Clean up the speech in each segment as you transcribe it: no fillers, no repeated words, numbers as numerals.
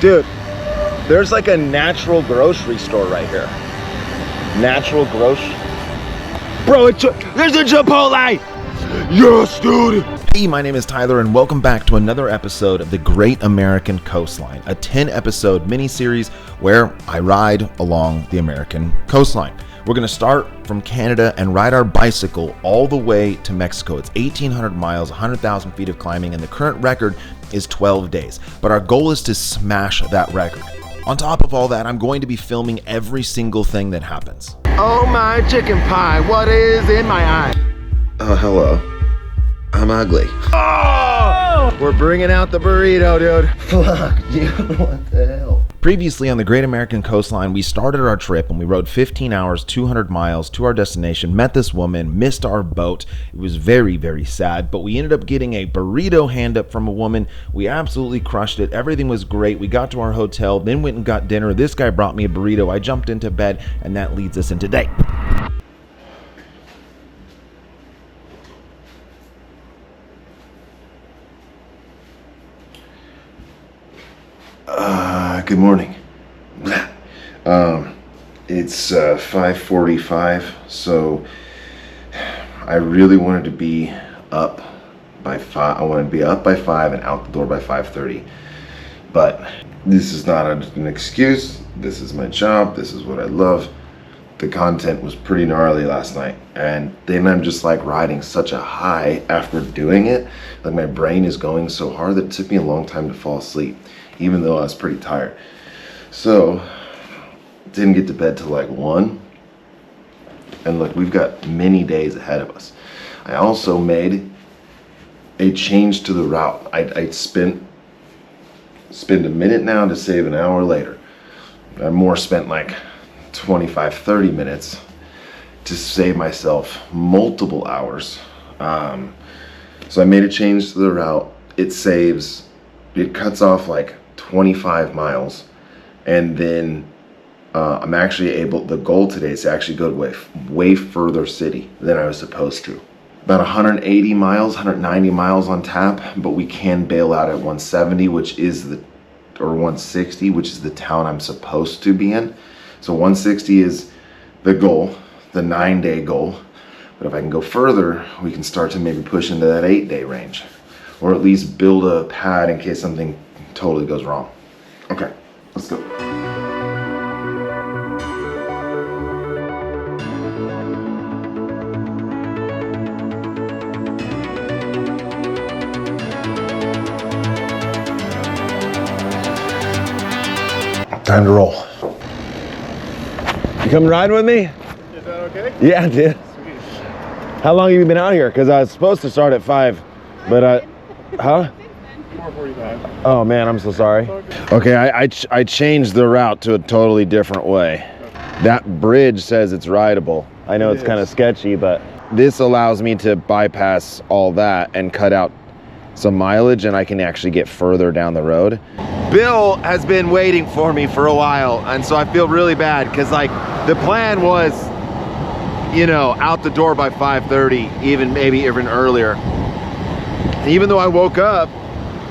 Dude, there's like a natural grocery store right here. Natural grocery. Bro, there's a Chipotle! Yes, dude! Hey, my name is Tyler, and welcome back to another episode of the Great American Coastline, a 10-episode mini-series where I ride along the American coastline. We're going to start from Canada and ride our bicycle all the way to Mexico. It's 1,800 miles, 100,000 feet of climbing, and the current record is 12 days. But our goal is to smash that record. On top of all that, I'm going to be filming every single thing that happens. Oh my chicken pie, what is in my eye? Oh, hello. I'm ugly. Oh! We're bringing out the burrito, dude. Fuck, dude, what the hell? Previously on the Great American Coastline, we started our trip and we rode 15 hours, 200 miles to our destination, met this woman, missed our boat. It was very, very sad, but we ended up getting a burrito hand up from a woman. We absolutely crushed it. Everything was great. We got to our hotel, then went and got dinner. This guy brought me a burrito. I jumped into bed, and that leads us into today. Good morning. It's 5:45, so I really wanted to be up by 5. I wanted to be up by 5 and out the door by 5:30. But this is not an excuse. This is my job. This is what I love. The content was pretty gnarly last night, and then I'm just like riding such a high after doing it. Like my brain is going so hard that it took me a long time to fall asleep, even though I was pretty tired. So didn't get to bed till like 1, and look, we've got many days ahead of us. I also made a change to the route. I'd spend a minute now to save an hour later. I more spent like 25-30 minutes to save myself multiple hours. So I made a change to the route. It cuts off like 25 miles, and then I'm actually the goal today is to actually go to way further city than I was supposed to. About 180 miles, 190 miles on tap, but we can bail out at 170, or 160, which is the town I'm supposed to be in. So 160 is the goal, the 9-day goal. But if I can go further, we can start to maybe push into that 8-day range, or at least build a pad in case something totally goes wrong. Okay, let's go. Time to roll. You come riding with me? Is that okay? Yeah, dude. Sweet. How long have you been out here? Because I was supposed to start at 5, but huh? 4:45. Oh man, I'm so sorry. Okay, I changed the route to a totally different way. That bridge says it's rideable. I know it's kind of sketchy, but this allows me to bypass all that and cut out some mileage, and I can actually get further down the road. Bill has been waiting for me for a while, and so I feel really bad because like the plan was, you know, out the door by 5:30, maybe even earlier. Even though I woke up,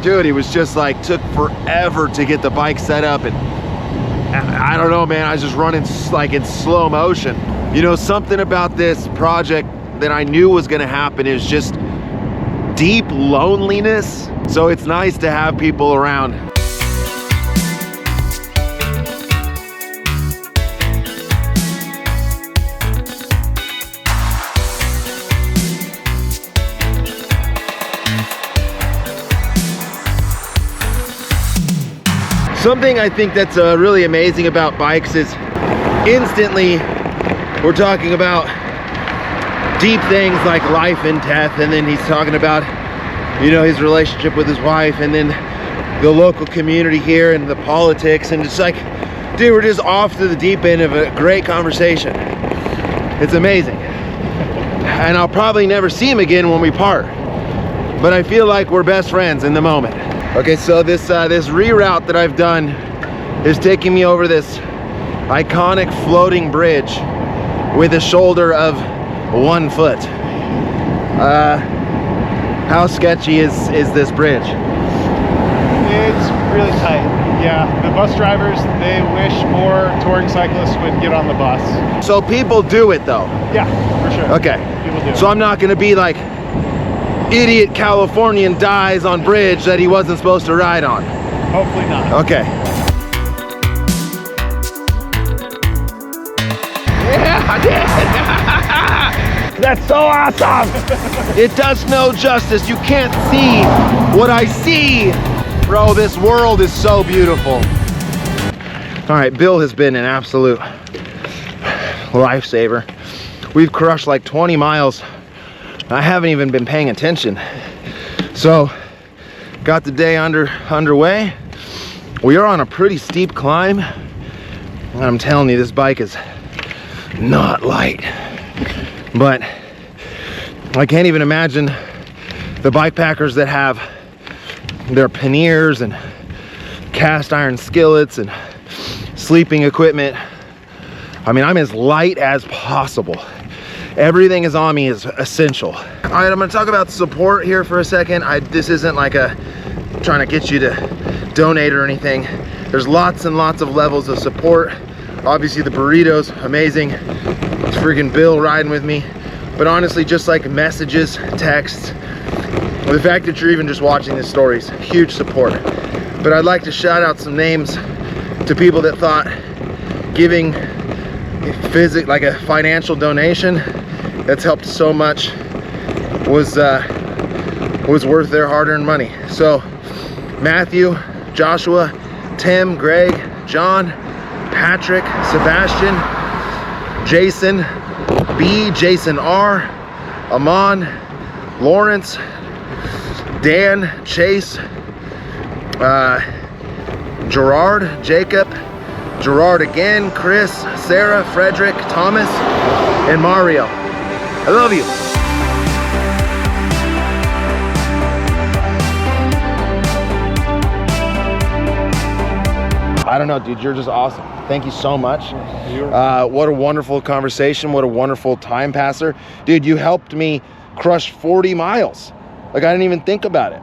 dude, it was just like took forever to get the bike set up, and I don't know, man, I was just running like in slow motion. You know, something about this project that I knew was gonna happen is just deep loneliness. So it's nice to have people around. Something I think that's really amazing about bikes is instantly we're talking about deep things like life and death, and then he's talking about, you know, his relationship with his wife, and then the local community here and the politics, and it's like, dude, we're just off to the deep end of a great conversation. It's amazing. And I'll probably never see him again when we part, but I feel like we're best friends in the moment. Okay, so this reroute that I've done is taking me over this iconic floating bridge with a shoulder of 1 foot. How sketchy is this bridge? It's really tight. Yeah, the bus drivers, they wish more touring cyclists would get on the bus. So people do it though? Yeah, for sure. Okay. People do. So I'm not gonna be like, idiot Californian dies on bridge that he wasn't supposed to ride on. Hopefully not. Okay. Yeah, I did! That's so awesome! It does no justice. You can't see what I see. Bro, this world is so beautiful. All right, Bill has been an absolute lifesaver. We've crushed like 20 miles. I haven't even been paying attention. So, got the day underway. We are on a pretty steep climb. And I'm telling you, this bike is not light. But I can't even imagine the bike packers that have their panniers and cast iron skillets and sleeping equipment. I mean, I'm as light as possible. Everything is on me is essential. All right, I'm gonna talk about support here for a second. This isn't like trying to get you to donate or anything. There's lots and lots of levels of support. Obviously the Burritos, amazing. It's freaking Bill riding with me. But honestly, just like messages, texts, the fact that you're even just watching this story is huge support. But I'd like to shout out some names to people that thought giving like a financial donation that's helped so much was worth their hard-earned money. So Matthew, Joshua, Tim, Greg, John, Patrick, Sebastian, Jason B, Jason R, Amon, Lawrence, Dan, Chase, Gerard, Jacob, Gerard again, Chris, Sarah, Frederick, Thomas, and Mario. I love you. I don't know, dude, you're just awesome. Thank you so much. What a wonderful conversation. What a wonderful time passer. Dude, you helped me crush 40 miles. Like, I didn't even think about it.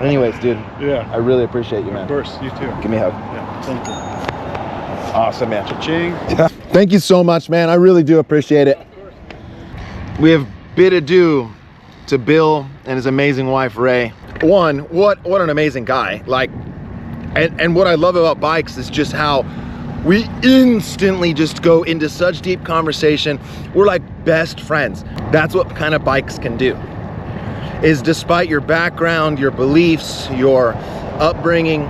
Anyways, dude. Yeah. I really appreciate you, man. Of course, you too. Give me a hug. Yeah, thank you. Awesome, man. Cha-ching. Thank you so much, man. I really do appreciate it. We have bid adieu to Bill and his amazing wife, Ray. One, what an amazing guy. Like, and what I love about bikes is just how we instantly just go into such deep conversation. We're like best friends. That's what kind of bikes can do. Is despite your background, your beliefs, your upbringing,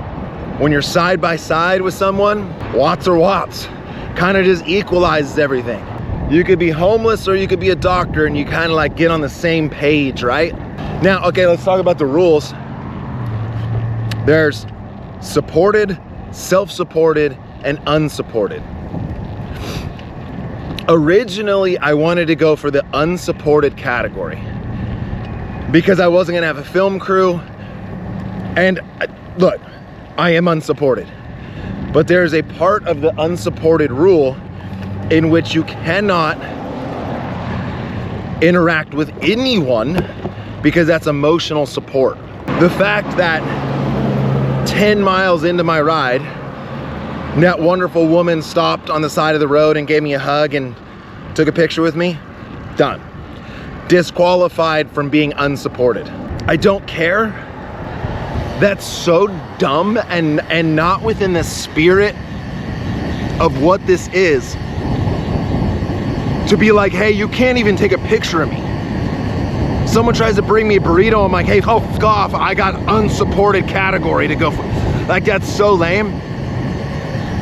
when you're side by side with someone, watts are watts. Kind of just equalizes everything. You could be homeless or you could be a doctor and you kind of like get on the same page, right? Now, okay, let's talk about the rules. There's supported, self-supported, and unsupported. Originally, I wanted to go for the unsupported category because I wasn't gonna have a film crew. And look, I am unsupported, but there's a part of the unsupported rule in which you cannot interact with anyone because that's emotional support. The fact that 10 miles into my ride, that wonderful woman stopped on the side of the road and gave me a hug and took a picture with me, done. Disqualified from being unsupported. I don't care. That's so dumb and not within the spirit of what this is. To be like, hey, you can't even take a picture of me. Someone tries to bring me a burrito, I'm like, hey, oh, f off, I got unsupported category to go for. Like, that's so lame.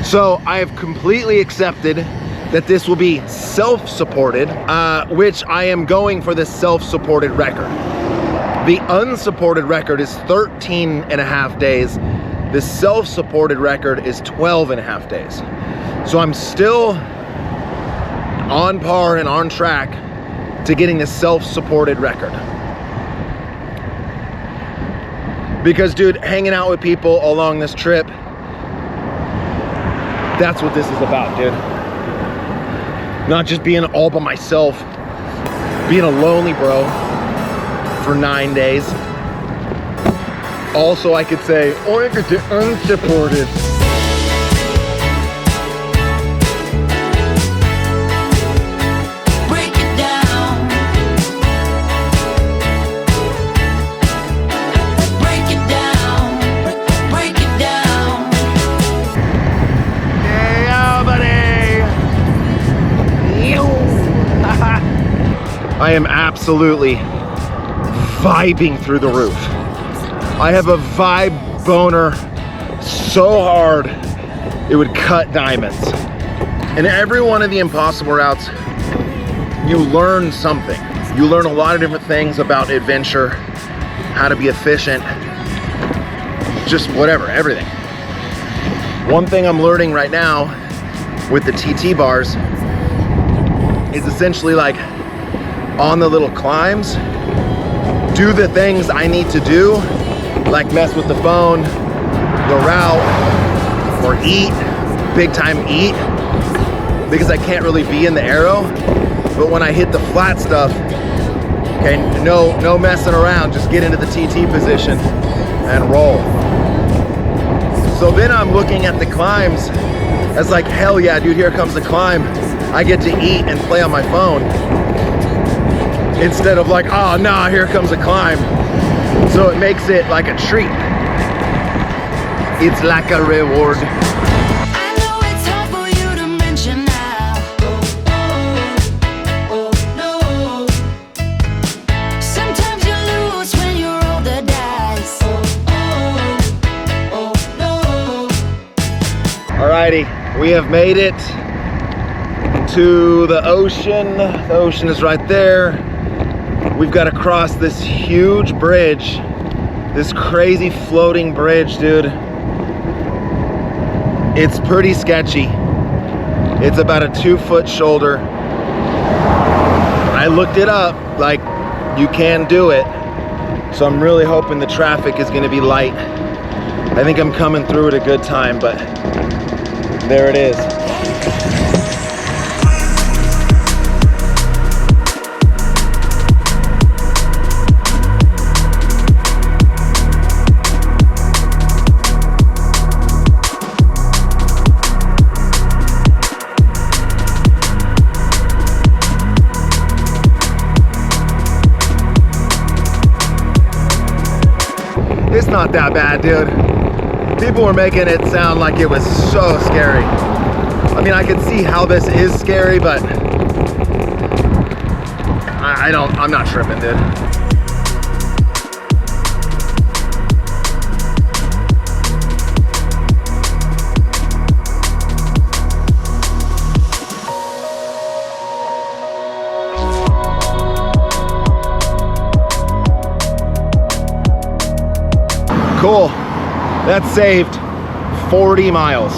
So I have completely accepted that this will be self-supported, which I am going for the self-supported record. The unsupported record is 13 and a half days. The self-supported record is 12 and a half days. So I'm still on par and on track to getting the self-supported record. Because, dude, hanging out with people along this trip, that's what this is about, dude. Not just being all by myself, being a lonely bro for 9 days. Also, I could say, or it could be unsupported. Break it down. Break it down. Break it down. Yeah, buddy. I am absolutely vibing through the roof. I have a vibe boner so hard it would cut diamonds. And every one of the impossible routes, you learn something. You learn a lot of different things about adventure, how to be efficient, just whatever, everything. One thing I'm learning right now with the TT bars is essentially like on the little climbs, do the things I need to do, like mess with the phone, the route, or eat, big time eat, because I can't really be in the aero. But when I hit the flat stuff, okay, no messing around, just get into the TT position and roll. So then I'm looking at the climbs as like, hell yeah, dude, here comes the climb. I get to eat and play on my phone. Instead of like, oh nah, here comes a climb. So it makes it like a treat. It's like a reward. I know it's hard for you to mention now. Oh, no. Sometimes you lose when you roll the dice. Oh, no. Alrighty, we have made it to the ocean. The ocean is right there. We've got to cross this huge bridge, this crazy floating bridge, dude. It's pretty sketchy. It's about a 2-foot shoulder. I looked it up, like you can do it. So I'm really hoping the traffic is gonna be light. I think I'm coming through at a good time, but there it is. It's not that bad, dude. People were making it sound like it was so scary. I mean, I can see how this is scary, but I'm not tripping, dude. Cool, that saved 40 miles.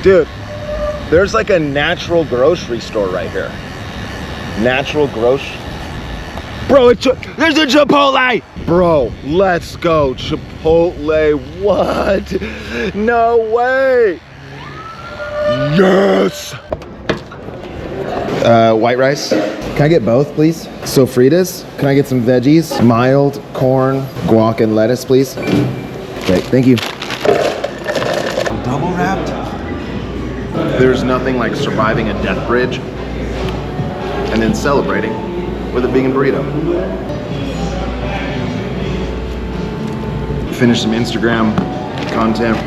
Dude, there's like a natural grocery store right here. Natural grocery. Bro, there's a Chipotle! Bro, let's go, Chipotle, what? No way! Yes! White rice. Can I get both, please? Sofritas. Can I get some veggies? Mild, corn, guac, and lettuce, please. Okay, thank you. Double wrapped? There's nothing like surviving a death bridge and then celebrating with a vegan burrito. Finish some Instagram content.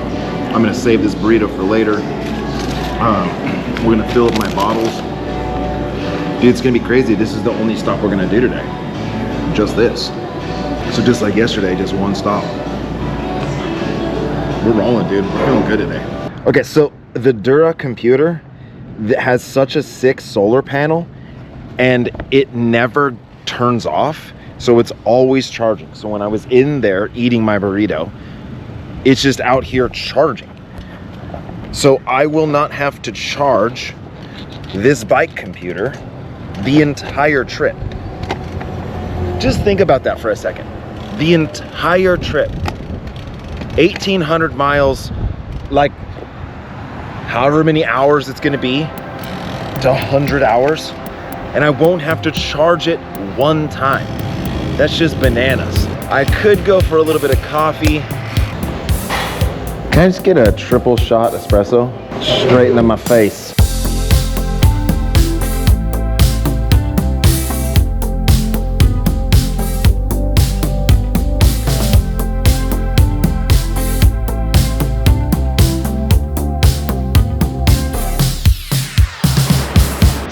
I'm gonna save this burrito for later. We're gonna fill up my bottles. Dude, it's gonna be crazy. This is the only stop we're gonna do today. Just this. So just like yesterday, just one stop. We're rolling, dude. We're feeling good today. Okay, so the Dura computer that has such a sick solar panel and it never turns off. So it's always charging. So when I was in there eating my burrito, it's just out here charging. So I will not have to charge this bike computer the entire trip. Just think about that for a second. The entire trip, 1,800 miles, like however many hours it's gonna be, to 100 hours, and I won't have to charge it one time. That's just bananas. I could go for a little bit of coffee. Can I just get a triple shot espresso? Straight into my face.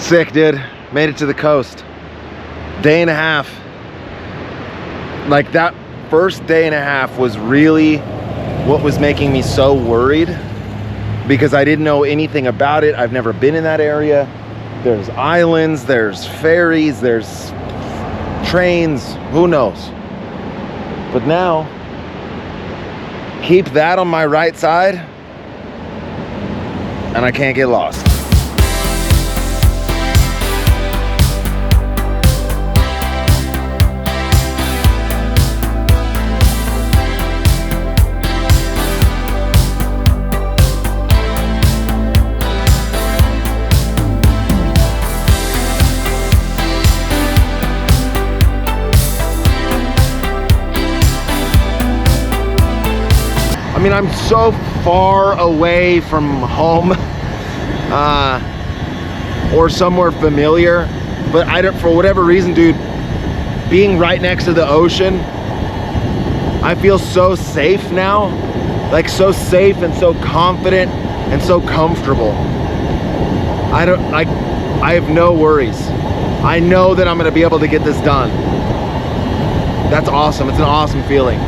Sick, dude. Made it to the coast. Day and a half. Like that first day and a half was really what was making me so worried, because I didn't know anything about it. I've never been in that area. There's islands, there's ferries, there's trains, who knows? But now, keep that on my right side and I can't get lost. I mean, I'm so far away from home or somewhere familiar, but I don't, for whatever reason, dude, being right next to the ocean, I feel so safe now, like so safe and so confident and so comfortable. I have no worries. I know that I'm gonna be able to get this done. That's awesome. It's an awesome feeling.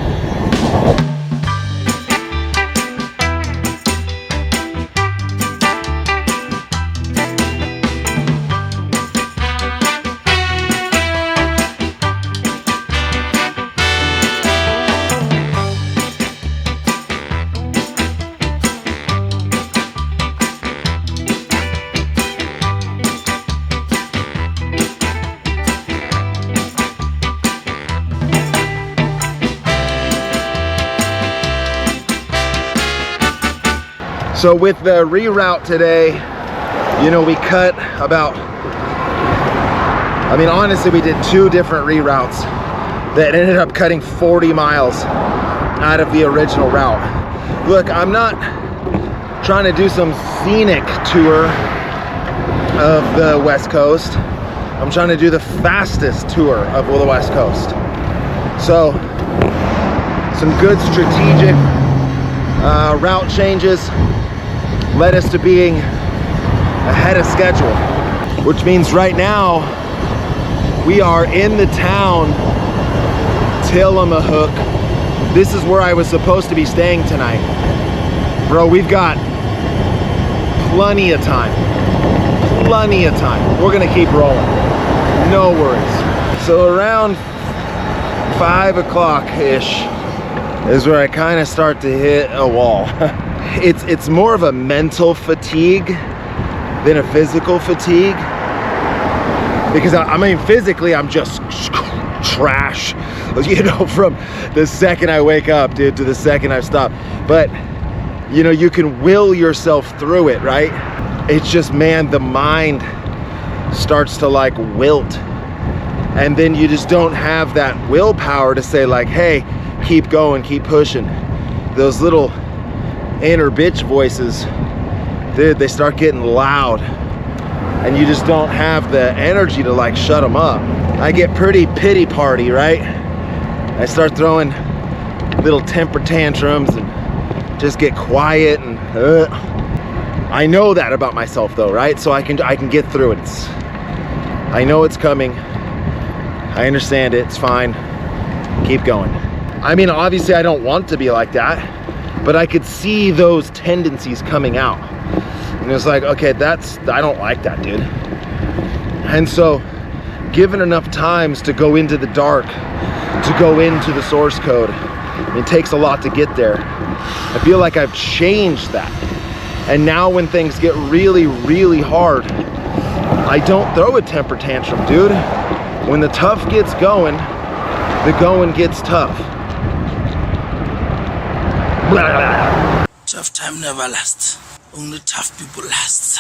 So with the reroute today, you know, we cut about, I mean, honestly, we did 2 different reroutes that ended up cutting 40 miles out of the original route. Look, I'm not trying to do some scenic tour of the West Coast. I'm trying to do the fastest tour of the West Coast. So, some good strategic route changes led us to being ahead of schedule, which means right now we are in the town Tillamook. This is where I was supposed to be staying tonight. Bro, we've got plenty of time. Plenty of time. We're gonna keep rolling. No worries. So around 5 o'clock-ish is where I kind of start to hit a wall. It's more of a mental fatigue than a physical fatigue, because I mean, physically I'm just trash, you know, from the second I wake up, dude, to the second I stop. But you know, you can will yourself through it, right? It's just, man, the mind starts to like wilt, and then you just don't have that willpower to say like, hey, keep going, keep pushing. Those little inner bitch voices, dude, they start getting loud, and you just don't have the energy to like shut them up. I get pretty pity party, right? I start throwing little temper tantrums and just get quiet, and I know that about myself though, right? So I can get through it. I know it's coming. I understand it. It's fine. Keep going. I mean, obviously I don't want to be like that, but I could see those tendencies coming out. And it's like, okay, I don't like that, dude. And so, given enough times to go into the dark, to go into the source code, it takes a lot to get there. I feel like I've changed that. And now when things get really, really hard, I don't throw a temper tantrum, dude. When the tough gets going, the going gets tough. Tough time never lasts. Only tough people last.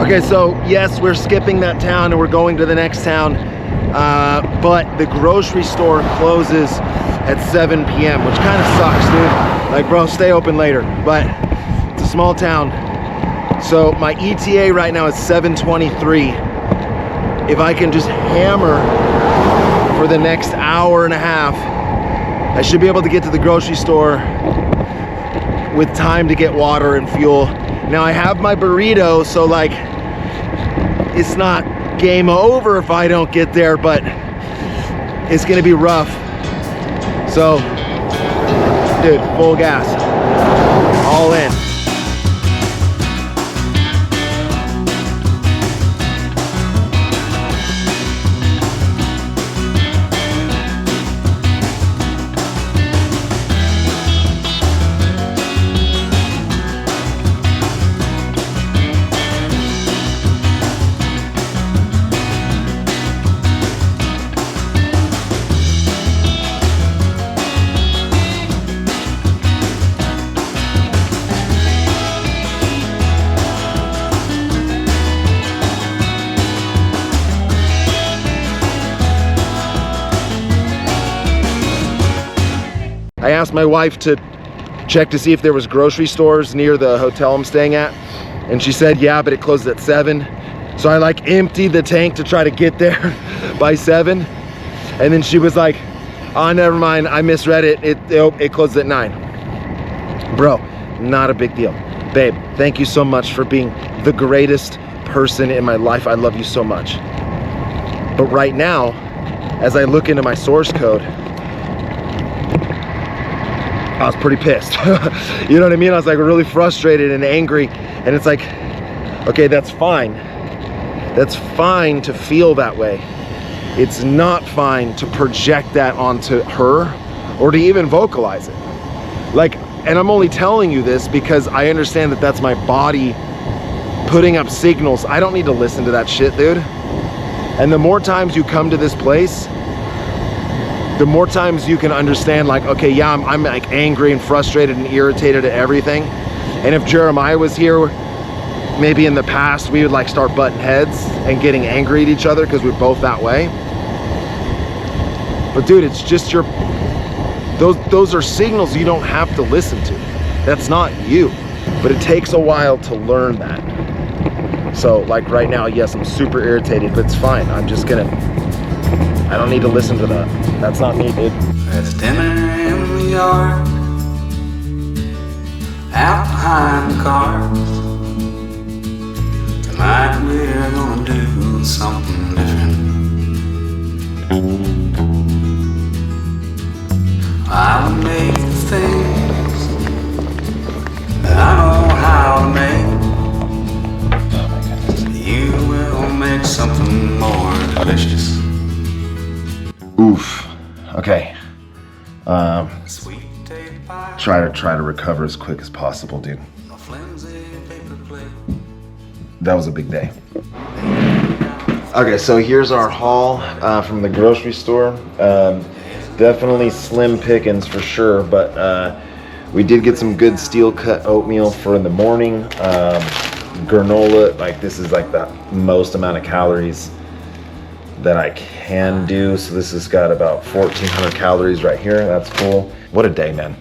Okay, so yes, we're skipping that town and we're going to the next town. but the grocery store closes at 7 p.m., which kind of sucks, dude. Like, bro, stay open later, but it's a small town. So my ETA right now is 7:23. If I can just hammer for the next hour and a half, I should be able to get to the grocery store with time to get water and fuel. Now I have my burrito, so like, it's not game over if I don't get there, but it's gonna be rough. So, dude, full gas, all in. I asked my wife to check to see if there was grocery stores near the hotel I'm staying at, and she said yeah, but it closed at 7. So I like emptied the tank to try to get there by 7, and then she was like, oh, never mind, I misread it, it closed at 9. Bro, not a big deal. Babe, thank you so much for being the greatest person in my life. I love you so much. But right now, as I look into my source code, I was pretty pissed. You know what I mean? I was like really frustrated and angry, and it's like, okay, that's fine. That's fine to feel that way. It's not fine to project that onto her or to even vocalize it. Like, and I'm only telling you this because I understand that that's my body putting up signals. I don't need to listen to that shit, dude. And the more times you come to this place, the more times you can understand, like, okay, yeah, I'm like angry and frustrated and irritated at everything. And if Jeremiah was here, maybe in the past, we would like start butting heads and getting angry at each other because we're both that way. But dude, it's just your, those are signals you don't have to listen to. That's not you. But it takes a while to learn that. So like right now, yes, I'm super irritated, but it's fine. I'm just gonna, I don't need to listen to that. That's not me, dude. There's dinner in the yard, out behind the cars. Tonight we're gonna do something different. I'll make the things that I know how to make. You will make something more delicious. Oof. Okay. Try to recover as quick as possible, dude. That was a big day. Okay, so here's our haul from the grocery store. Definitely slim pickings for sure, but we did get some good steel cut oatmeal for in the morning. Granola, like this is like the most amount of calories that I can do. So this has got about 1,400 calories right here. That's cool. What a day, man.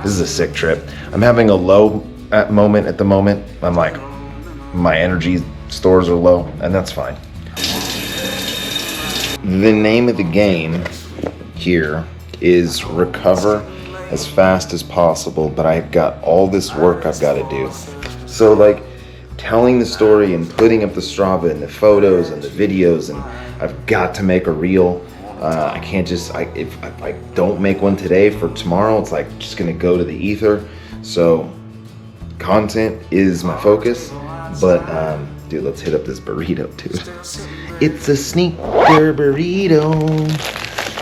This is a sick trip. I'm having a low moment at the moment. I'm like, my energy stores are low, and that's fine. The name of the game here is recover as fast as possible, but I've got all this work I've got to do. So like telling the story and putting up the Strava and the photos and the videos, and I've got to make a reel. I can't just, if I don't make one today for tomorrow, it's like just gonna go to the ether. So content is my focus, but dude, let's hit up this burrito too. It's a sneaker burrito.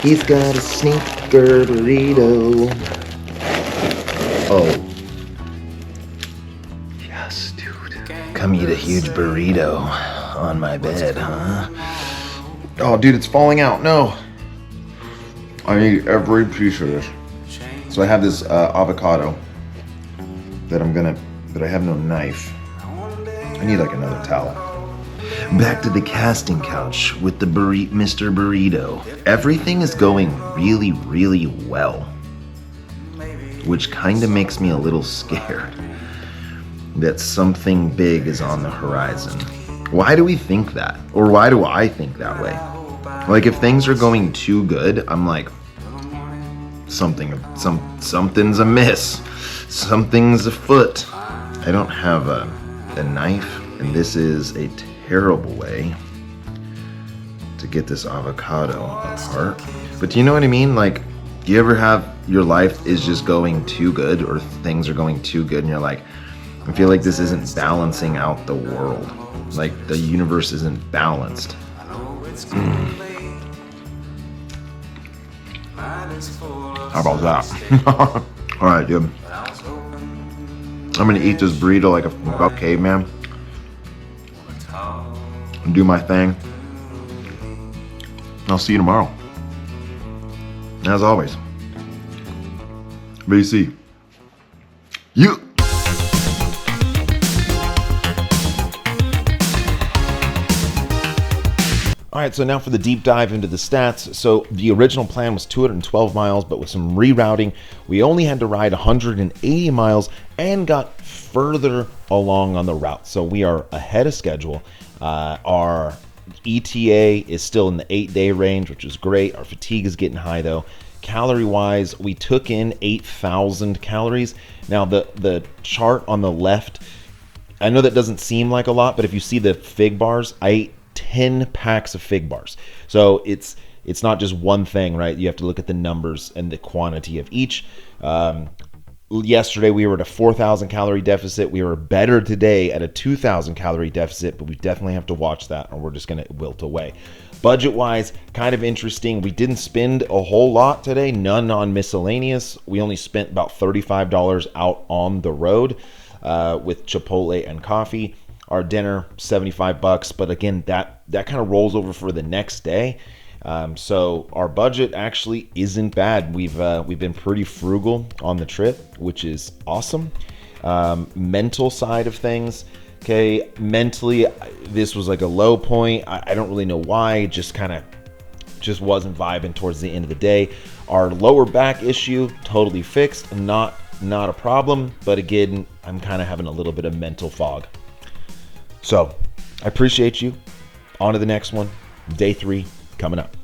He's got a sneaker burrito. Oh. Yes, dude. Come eat a huge burrito on my bed, huh? Oh, dude, it's falling out. No. I need every piece of this. So I have this avocado that I have no knife. I need like another towel. Back to the casting couch with the Mr. Burrito. Everything is going really, really well, which kind of makes me a little scared that something big is on the horizon. Why do we think that? Or why do I think that way? Like, if things are going too good, I'm like, something's amiss. Something's afoot. I don't have a knife, and this is a terrible way to get this avocado apart. But do you know what I mean? Like, do you ever have your life is just going too good, or things are going too good and you're like, I feel like this isn't balancing out the world. Like, the universe isn't balanced. How about that? Alright, dude. I'm gonna eat this burrito like a caveman. And do my thing. I'll see you tomorrow. As always. BC. You. All right, so now for the deep dive into the stats. So the original plan was 212 miles, but with some rerouting, we only had to ride 180 miles and got further along on the route. So we are ahead of schedule. Our ETA is still in the 8-day range, which is great. Our fatigue is getting high though. Calorie wise, we took in 8,000 calories. Now the chart on the left, I know that doesn't seem like a lot, but if you see the fig bars, I ate 10 packs of fig bars. So it's not just one thing, right? You have to look at the numbers and the quantity of each. Yesterday we were at a 4,000 calorie deficit. We were better today at a 2,000 calorie deficit, but we definitely have to watch that or we're just going to wilt away. Budget wise, kind of interesting. We didn't spend a whole lot today, none on miscellaneous. We only spent about $35 out on the road with Chipotle and coffee. Our dinner, $75, but again, that kind of rolls over for the next day. So our budget actually isn't bad. We've been pretty frugal on the trip, which is awesome. Mental side of things, okay, mentally, this was like a low point. I don't really know why, just wasn't vibing towards the end of the day. Our lower back issue, totally fixed, not a problem, but again, I'm kind of having a little bit of mental fog. So I appreciate you. On to the next one. Day 3 coming up.